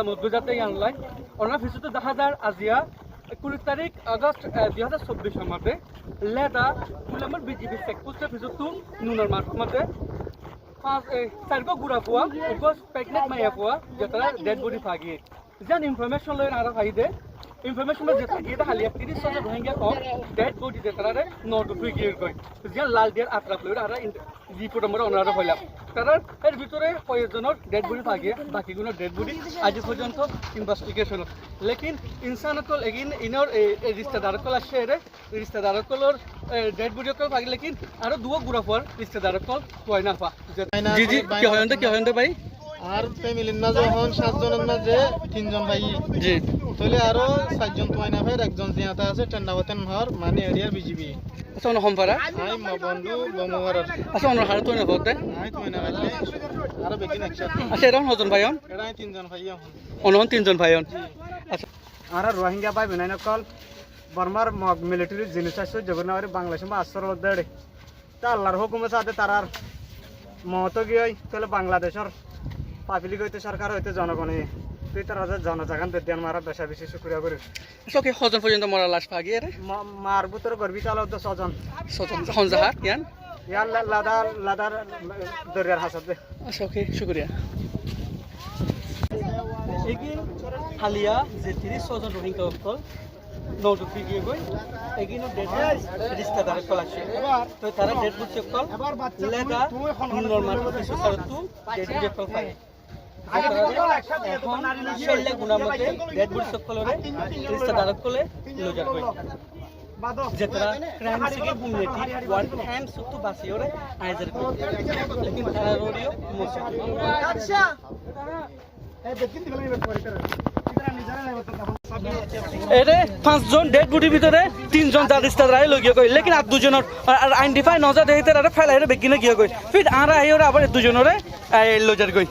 মধ্যে যাতে আনলাই ওনার ভিতরে দেখা যায় আজিয়া 19 তারিখ আগস্ট 2024 মধ্যে লেদা কুলামর বিজিবি চেকপোস্টের ভিতরতো নুনার মাধ্যমে চারগো গুড়া পোৱা উপস প্ৰেগনেণ্ট মাইয়া পোৱা যেতাৰা ডেড বডি ভাগিয়ে যেন ইনফরমেশন লৈ আৰু ভাই দে ইনফরমেশন যেটা এটা খালি 30 জন রোহিঙ্গা কম ডেড বডি যেতারা নট ফিগিয়ে গই যেন লাল দিয়ার আত্রাপ লৈ আৰু রিপোর্ট আমরা ওনারা হইলাম কারণ এর ভিতরে কয়েকজনের ডেড বডি ভাগিয়ে বাকিগুলো ডেড বডি আজ পর্যন্ত ইনভেস্টিগেশন লেকিন ইনসানকল এগিন ইনর রিস্তাদারকল আসছে এর রিস্তাদারকলর ডেড বডি কল ভাগি লেকিন আরো দুও গুড়া পর রিস্তাদারকল হয় না পা জি জি কি হয় ভাই আর ফ্যামিলির না যখন 7 জনের মাঝে 3 জন ভাই জি তাহলে আরো 4 জন তোয়না ভাই একজন জিয়াতা আছে টেন্ডাবতেন হর মানে এরিয়ার বিজিবি আচ্ছা অন সম্পারা আই মা বন্ধু বমুয়ার আচ্ছা অন হার তোয়না হতে আই তোয়না ভাই আরো বেশি নাকশা আচ্ছা এরকম হজন ভাইয়ন এরা 3 জন ভাই অন 3 জন ভাইয়ন আচ্ছা আর রোহিঙ্গা ভাই বিনাইন কল বর্মার মিলিটারি জিনিস আছে জগন্নাথের বাংলাদেশ বা আসর দেড়ে তা আল্লাহর হুকুমে সাথে তারার মত গিয়ে তাহলে বাংলাদেশের পাবলিক হইতে সরকার হইতে জনগণে তুই তারা জনজাগান দেন মারা বেশা বেশি শুক্রিয়া করি ওকে হজন পর্যন্ত মরা লাশ ভাগিয়ে রে মার ভিতরে গর্বি চালাও তো ছজন হনজাহার ইয়ান ইয়ান লাদার দরিয়ার হাসাদ দে আচ্ছা ওকে শুক্রিয়া এগিন হালিয়া যে 30 জন রোহিঙ্গা অকল নৌটো ফিগিয়ে গই এগিনো ডেড রিস্তাদার কল আছে তো তারা ডেড বুঝছে কল লেদা নরমাল কিছু সারতু ডেড বুঝে কল পায় এখন শৈলে গুণামতে ডেড বুঝছে কলরে রিস্তাদার কলে লজার কই যেতরা ক্রাইম সিকে বুমনেটি ওয়ান টাইম সুতু বাসিওরে আইজার কই লেকিন তারা রোডিও মোসা আচ্ছা এই দেখিন দিবেন এরে 5 জন ডেড বডির ভিতরে 3 জন জারিস্তাদ রায় লগিয়ে গই লেকিন আর দুজনের আইডেন্টিফাই নজা দেইতে আর ফেলাইরে বেগিনে গিয়ে গই ফির আর আইরে আবার দুজনরে লজার গই